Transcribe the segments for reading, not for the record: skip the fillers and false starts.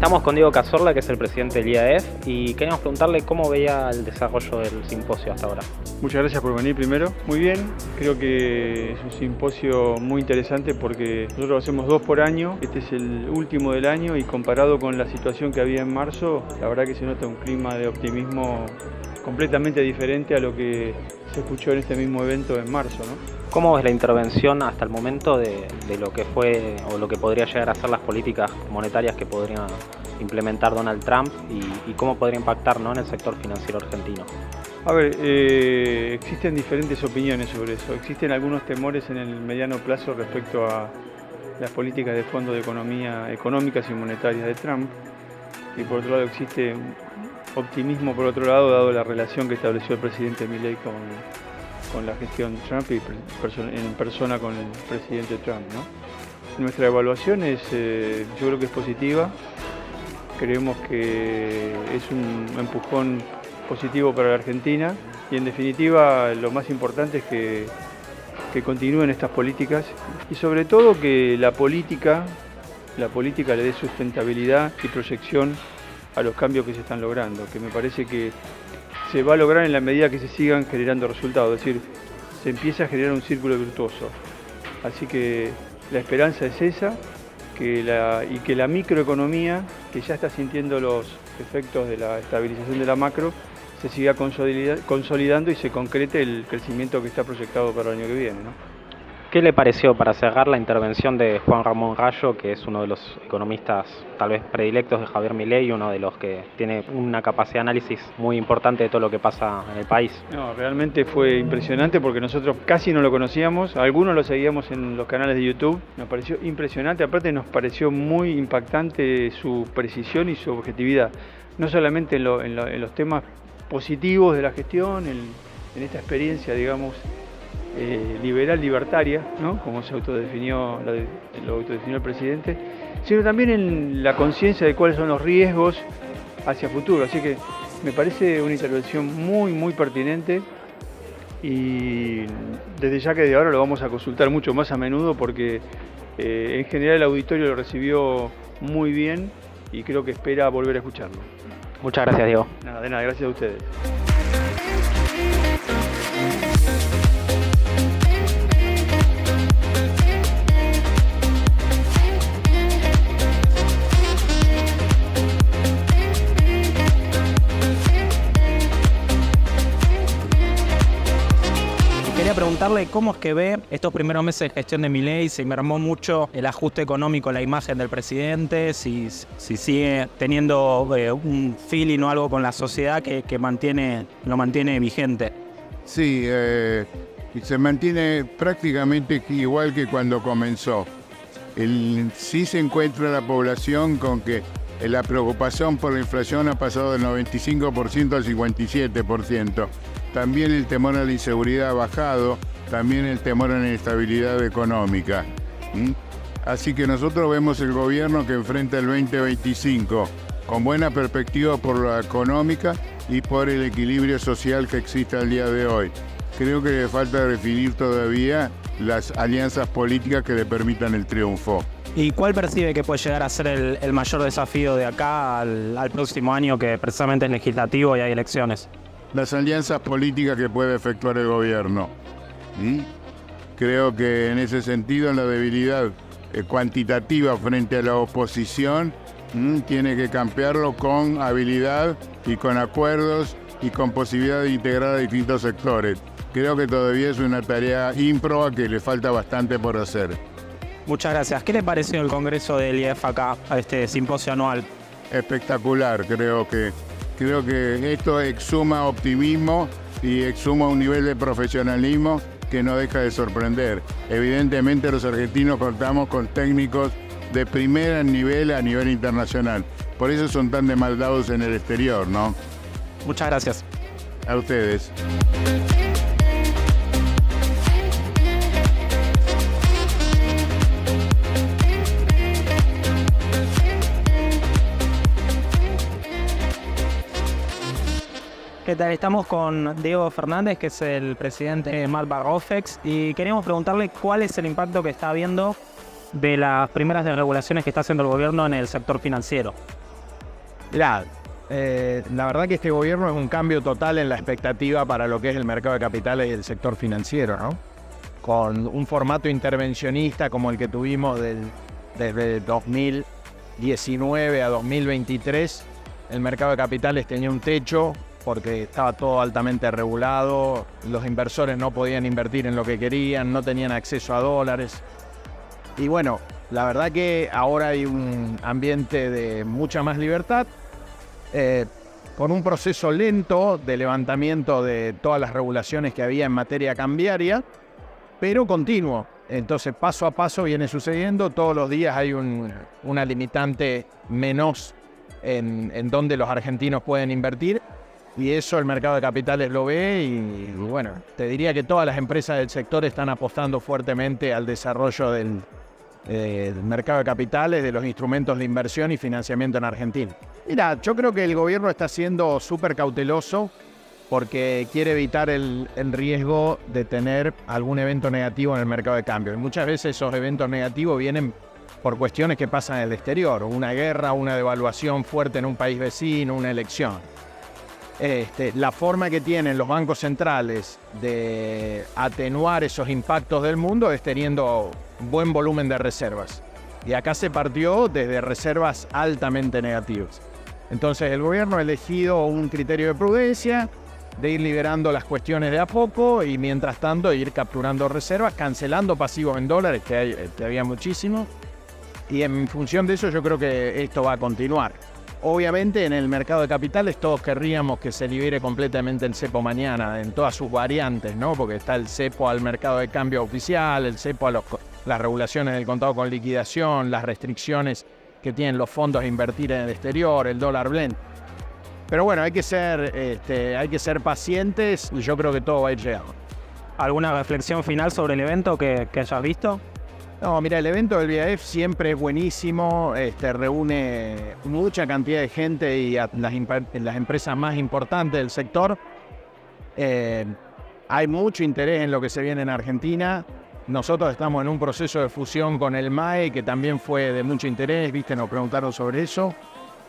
Estamos con Diego Cazorla, que es el presidente del IAEF, y queríamos preguntarle cómo veía el desarrollo del simposio hasta ahora. Muchas gracias por venir primero. Muy bien, creo que es un simposio muy interesante porque nosotros lo hacemos 2 por año. Este es el último del año y comparado con la situación que había en marzo, la verdad que se nota un clima de optimismo completamente diferente a lo que se escuchó en este mismo evento en marzo, ¿no? ¿Cómo ves la intervención hasta el momento de lo que fue o lo que podría llegar a ser las políticas monetarias que podría implementar Donald Trump y cómo podría impactar, ¿no?, en el sector financiero argentino? A ver, existen diferentes opiniones sobre eso. Existen algunos temores en el mediano plazo respecto a las políticas de fondo de económicas y monetarias de Trump. Y por otro lado existe optimismo por otro lado, dado la relación que estableció el presidente Milei con la gestión Trump y en persona con el presidente Trump, ¿no? Nuestra evaluación es, yo creo que es positiva. Creemos que es un empujón positivo para la Argentina y en definitiva lo más importante es que continúen estas políticas y sobre todo que la política le dé sustentabilidad y proyección a los cambios que se están logrando, que me parece que se va a lograr en la medida que se sigan generando resultados, es decir, se empieza a generar un círculo virtuoso. Así que la esperanza es esa, y que la microeconomía, que ya está sintiendo los efectos de la estabilización de la macro, se siga consolidando y se concrete el crecimiento que está proyectado para el año que viene, ¿no? ¿Qué le pareció, para cerrar, la intervención de Juan Ramón Rayo, que es uno de los economistas tal vez predilectos de Javier Milei, uno de los que tiene una capacidad de análisis muy importante de todo lo que pasa en el país? No, realmente fue impresionante porque nosotros casi no lo conocíamos, algunos lo seguíamos en los canales de YouTube, nos pareció impresionante, aparte nos pareció muy impactante su precisión y su objetividad, no solamente en los temas positivos de la gestión, en esta experiencia, digamos, libertaria, ¿no?, como lo autodefinió el presidente, sino también en la conciencia de cuáles son los riesgos hacia futuro. Así que me parece una intervención muy, muy pertinente y desde ya que de ahora lo vamos a consultar mucho más a menudo porque en general el auditorio lo recibió muy bien y creo que espera volver a escucharlo. Muchas gracias, Diego. Nada, de nada, gracias a ustedes. Quería preguntarle cómo es que ve estos primeros meses de gestión de Milei, si mermó mucho el ajuste económico, la imagen del presidente, si sigue teniendo un feeling o algo con la sociedad que lo mantiene vigente. Sí, se mantiene prácticamente igual que cuando comenzó. Sí se encuentra la población con que la preocupación por la inflación ha pasado del 95% al 57%. También el temor a la inseguridad ha bajado, también el temor a la inestabilidad económica. Así que nosotros vemos el gobierno que enfrenta el 2025 con buena perspectiva por la económica y por el equilibrio social que existe al día de hoy. Creo que le falta definir todavía las alianzas políticas que le permitan el triunfo. ¿Y cuál percibe que puede llegar a ser el mayor desafío de acá al próximo año, que precisamente es legislativo y hay elecciones? Las alianzas políticas que puede efectuar el gobierno. Creo que en ese sentido la debilidad cuantitativa frente a la oposición tiene que cambiarlo con habilidad y con acuerdos y con posibilidad de integrar a distintos sectores. Creo que todavía es una tarea ímproba que le falta bastante por hacer. Muchas gracias. ¿Qué le pareció el Congreso del IAEF acá, a este simposio anual? Espectacular, creo que esto exhuma optimismo y exhuma un nivel de profesionalismo que no deja de sorprender. Evidentemente los argentinos contamos con técnicos de primer nivel a nivel internacional. Por eso son tan demandados en el exterior, ¿no? Muchas gracias. A ustedes. ¿Qué tal? Estamos con Diego Fernández, que es el presidente de Malva Rofex, y queríamos preguntarle cuál es el impacto que está habiendo de las primeras desregulaciones que está haciendo el gobierno en el sector financiero. Mirá, la verdad que este gobierno es un cambio total en la expectativa para lo que es el mercado de capitales y el sector financiero, ¿no? Con un formato intervencionista como el que tuvimos desde 2019 a 2023, el mercado de capitales tenía un techo porque estaba todo altamente regulado, los inversores no podían invertir en lo que querían, no tenían acceso a dólares. Y bueno, la verdad que ahora hay un ambiente de mucha más libertad, con un proceso lento de levantamiento de todas las regulaciones que había en materia cambiaria, pero continuo. Entonces, paso a paso viene sucediendo. Todos los días hay una limitante menos en donde los argentinos pueden invertir. Y eso el mercado de capitales lo ve y bueno, te diría que todas las empresas del sector están apostando fuertemente al desarrollo del mercado de capitales, de los instrumentos de inversión y financiamiento en Argentina. Mira, yo creo que el gobierno está siendo súper cauteloso porque quiere evitar el riesgo de tener algún evento negativo en el mercado de cambio. Y muchas veces esos eventos negativos vienen por cuestiones que pasan en el exterior, una guerra, una devaluación fuerte en un país vecino, una elección. La forma que tienen los bancos centrales de atenuar esos impactos del mundo es teniendo buen volumen de reservas. Y acá se partió desde reservas altamente negativas. Entonces el gobierno ha elegido un criterio de prudencia, de ir liberando las cuestiones de a poco y mientras tanto ir capturando reservas, cancelando pasivos en dólares, que había muchísimo. Y en función de eso yo creo que esto va a continuar. Obviamente en el mercado de capitales todos querríamos que se libere completamente el cepo mañana, en todas sus variantes, ¿no? Porque está el cepo al mercado de cambio oficial, el cepo a las regulaciones del contado con liquidación, las restricciones que tienen los fondos a invertir en el exterior, el dólar blend. Pero bueno, hay que ser pacientes y yo creo que todo va a ir llegando. ¿Alguna reflexión final sobre el evento que hayas visto? No, mira, el evento del BIAF siempre es buenísimo, reúne mucha cantidad de gente y a las empresas más importantes del sector. Hay mucho interés en lo que se viene en Argentina. Nosotros estamos en un proceso de fusión con el MAE, que también fue de mucho interés, ¿viste? Nos preguntaron sobre eso.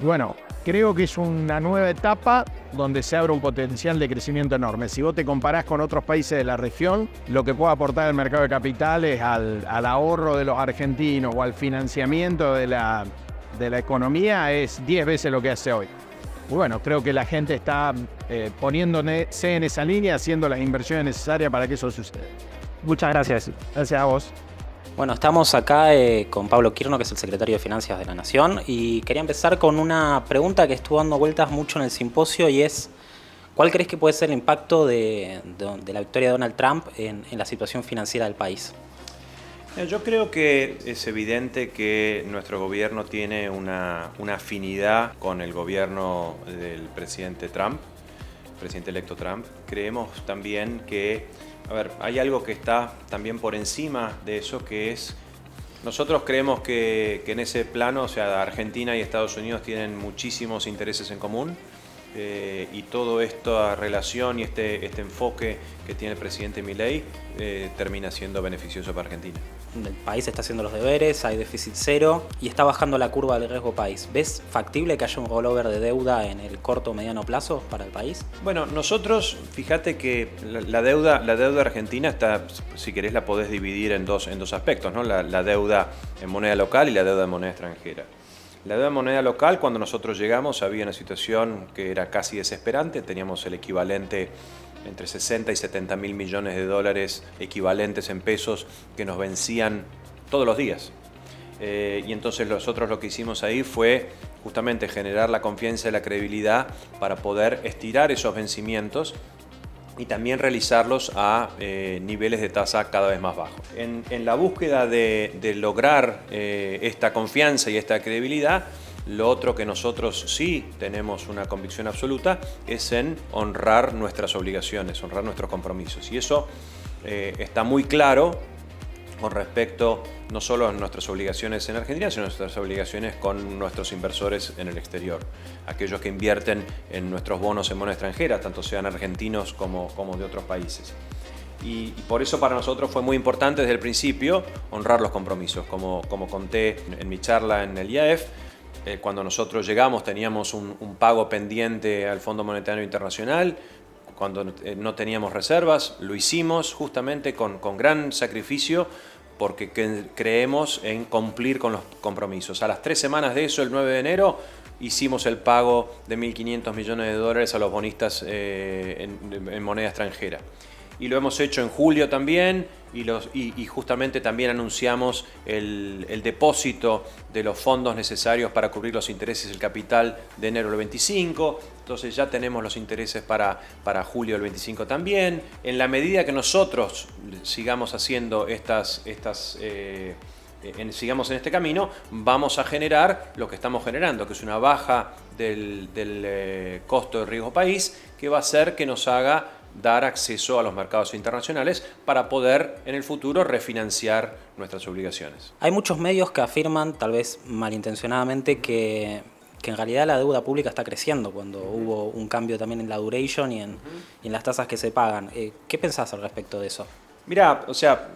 Y bueno, creo que es una nueva etapa donde se abre un potencial de crecimiento enorme. Si vos te comparás con otros países de la región, lo que puede aportar el mercado de capitales al ahorro de los argentinos o al financiamiento de la economía es 10 veces lo que hace hoy. Y bueno, creo que la gente está poniéndose en esa línea, haciendo las inversiones necesarias para que eso suceda. Muchas gracias. Gracias a vos. Bueno, estamos acá con Pablo Quirno, que es el secretario de Finanzas de la Nación, y quería empezar con una pregunta que estuvo dando vueltas mucho en el simposio y es: ¿cuál crees que puede ser el impacto de la victoria de Donald Trump en la situación financiera del país? Yo creo que es evidente que nuestro gobierno tiene una afinidad con el gobierno del presidente Trump, presidente electo Trump. Creemos también que hay algo que está también por encima de eso, que es, nosotros creemos que en ese plano, o sea, Argentina y Estados Unidos tienen muchísimos intereses en común, y toda esta relación y este enfoque que tiene el presidente Milei termina siendo beneficioso para Argentina. El país está haciendo los deberes, hay déficit cero y está bajando la curva del riesgo país. ¿Ves factible que haya un rollover de deuda en el corto o mediano plazo para el país? Bueno, nosotros, fíjate que la deuda argentina está, si querés, la podés dividir en dos aspectos, ¿no? La deuda en moneda local y la deuda en moneda extranjera. La deuda en moneda local, cuando nosotros llegamos, había una situación que era casi desesperante. Teníamos el equivalente entre 60 y 70 mil millones de dólares equivalentes en pesos que nos vencían todos los días. Y entonces nosotros lo que hicimos ahí fue justamente generar la confianza y la credibilidad para poder estirar esos vencimientos y también realizarlos a niveles de tasa cada vez más bajos. En la búsqueda de lograr esta confianza y esta credibilidad, lo otro que nosotros sí tenemos una convicción absoluta es en honrar nuestras obligaciones, honrar nuestros compromisos. Y eso está muy claro con respecto no solo a nuestras obligaciones en Argentina, sino a nuestras obligaciones con nuestros inversores en el exterior. Aquellos que invierten en nuestros bonos en moneda extranjera, tanto sean argentinos como de otros países. Y por eso para nosotros fue muy importante desde el principio honrar los compromisos. Como conté en mi charla en el IAF, Cuando nosotros llegamos teníamos un pago pendiente al Fondo Monetario Internacional. Cuando no teníamos reservas, lo hicimos justamente con gran sacrificio porque creemos en cumplir con los compromisos. A las 3 semanas de eso, el 9 de enero, hicimos el pago de 1.500 millones de dólares a los bonistas en moneda extranjera. Y lo hemos hecho en julio también y justamente también anunciamos el depósito de los fondos necesarios para cubrir los intereses del capital de enero del 25. Entonces ya tenemos los intereses para julio del 25 también. En la medida que nosotros sigamos haciendo sigamos en este camino, vamos a generar lo que estamos generando, que es una baja del costo de riesgo país, que va a hacer que nos haga dar acceso a los mercados internacionales para poder en el futuro refinanciar nuestras obligaciones. Hay muchos medios que afirman, tal vez malintencionadamente, que en realidad la deuda pública está creciendo cuando hubo un cambio también en la duration y en las tasas que se pagan. ¿Qué pensás al respecto de eso? Mirá, o sea,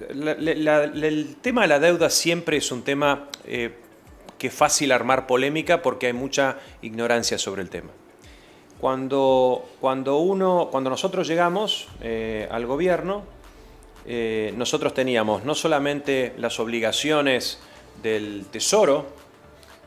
el tema de la deuda siempre es un tema que es fácil armar polémica porque hay mucha ignorancia sobre el tema. Cuando nosotros llegamos al gobierno, nosotros teníamos no solamente las obligaciones del Tesoro,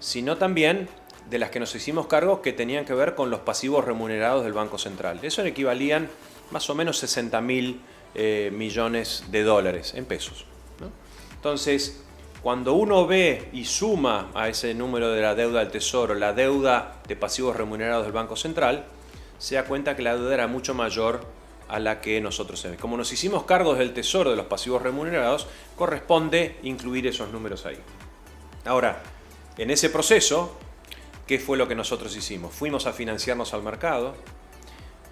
sino también de las que nos hicimos cargo que tenían que ver con los pasivos remunerados del Banco Central. Eso equivalían más o menos 60.000 millones de dólares en pesos, ¿no? Entonces, cuando uno ve y suma a ese número de la deuda del Tesoro, la deuda de pasivos remunerados del Banco Central, se da cuenta que la deuda era mucho mayor a la que nosotros tenemos. Como nos hicimos cargos del Tesoro de los pasivos remunerados, corresponde incluir esos números ahí. Ahora, en ese proceso, ¿qué fue lo que nosotros hicimos? Fuimos a financiarnos al mercado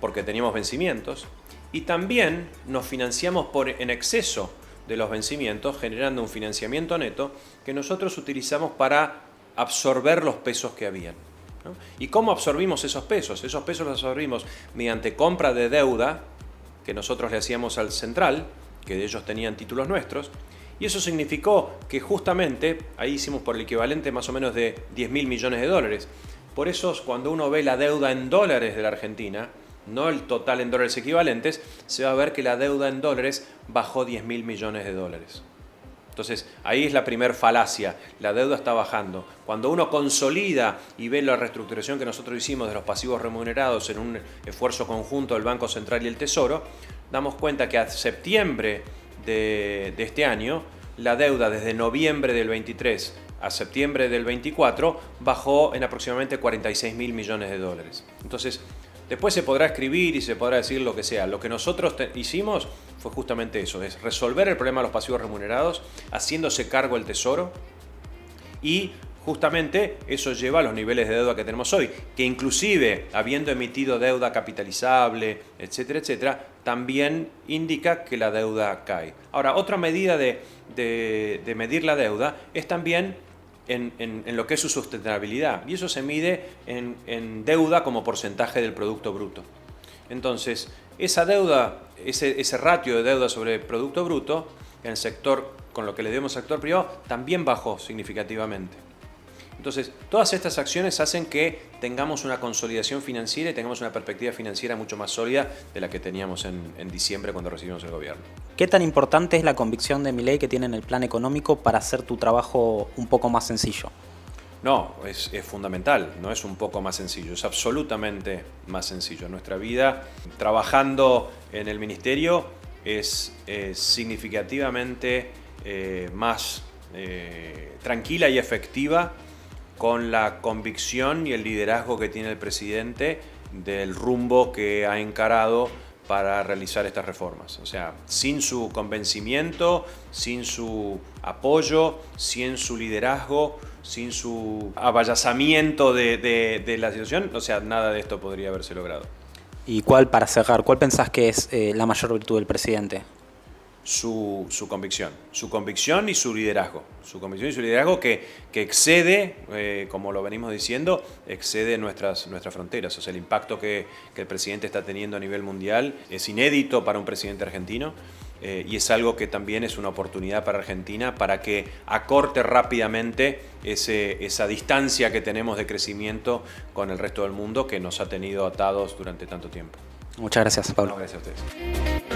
porque teníamos vencimientos y también nos financiamos en exceso de los vencimientos, generando un financiamiento neto que nosotros utilizamos para absorber los pesos que habían, ¿no? ¿Y cómo absorbimos esos pesos? Esos pesos los absorbimos mediante compra de deuda que nosotros le hacíamos al central, que ellos tenían títulos nuestros, y eso significó que justamente ahí hicimos por el equivalente más o menos de 10.000 millones de dólares. Por eso cuando uno ve la deuda en dólares de la Argentina, no el total en dólares equivalentes, se va a ver que la deuda en dólares bajó 10.000 millones de dólares. Entonces, ahí es la primer falacia, la deuda está bajando. Cuando uno consolida y ve la reestructuración que nosotros hicimos de los pasivos remunerados en un esfuerzo conjunto del Banco Central y el Tesoro, damos cuenta que a septiembre de este año, la deuda desde noviembre del 23 a septiembre del 24 bajó en aproximadamente 46.000 millones de dólares. Entonces, después se podrá escribir y se podrá decir lo que sea. Lo que nosotros hicimos fue justamente eso, es resolver el problema de los pasivos remunerados, haciéndose cargo el Tesoro, y justamente eso lleva a los niveles de deuda que tenemos hoy, que inclusive habiendo emitido deuda capitalizable, etcétera, etcétera, también indica que la deuda cae. Ahora, otra medida de medir la deuda es también en lo que es su sustentabilidad, y eso se mide en deuda como porcentaje del Producto Bruto. Entonces, esa deuda, ese ratio de deuda sobre Producto Bruto, en el sector, con lo que le debemos al sector privado, también bajó significativamente. Entonces, todas estas acciones hacen que tengamos una consolidación financiera y tengamos una perspectiva financiera mucho más sólida de la que teníamos en diciembre cuando recibimos el gobierno. ¿Qué tan importante es la convicción de Milei que tiene en el plan económico para hacer tu trabajo un poco más sencillo? No, es fundamental, no es un poco más sencillo, es absolutamente más sencillo. Nuestra vida trabajando en el ministerio es significativamente más tranquila y efectiva, con la convicción y el liderazgo que tiene el presidente del rumbo que ha encarado para realizar estas reformas. O sea, sin su convencimiento, sin su apoyo, sin su liderazgo, sin su abayazamiento de la situación, o sea, nada de esto podría haberse logrado. ¿Y para cerrar, cuál pensás que es la mayor virtud del presidente? Su convicción y su liderazgo. Su convicción y su liderazgo que excede, como lo venimos diciendo, excede nuestras fronteras. O sea, el impacto que el presidente está teniendo a nivel mundial es inédito para un presidente argentino. y es algo que también es una oportunidad para Argentina para que acorte rápidamente esa distancia que tenemos de crecimiento con el resto del mundo que nos ha tenido atados durante tanto tiempo. Muchas gracias, Pablo. No, gracias a ustedes.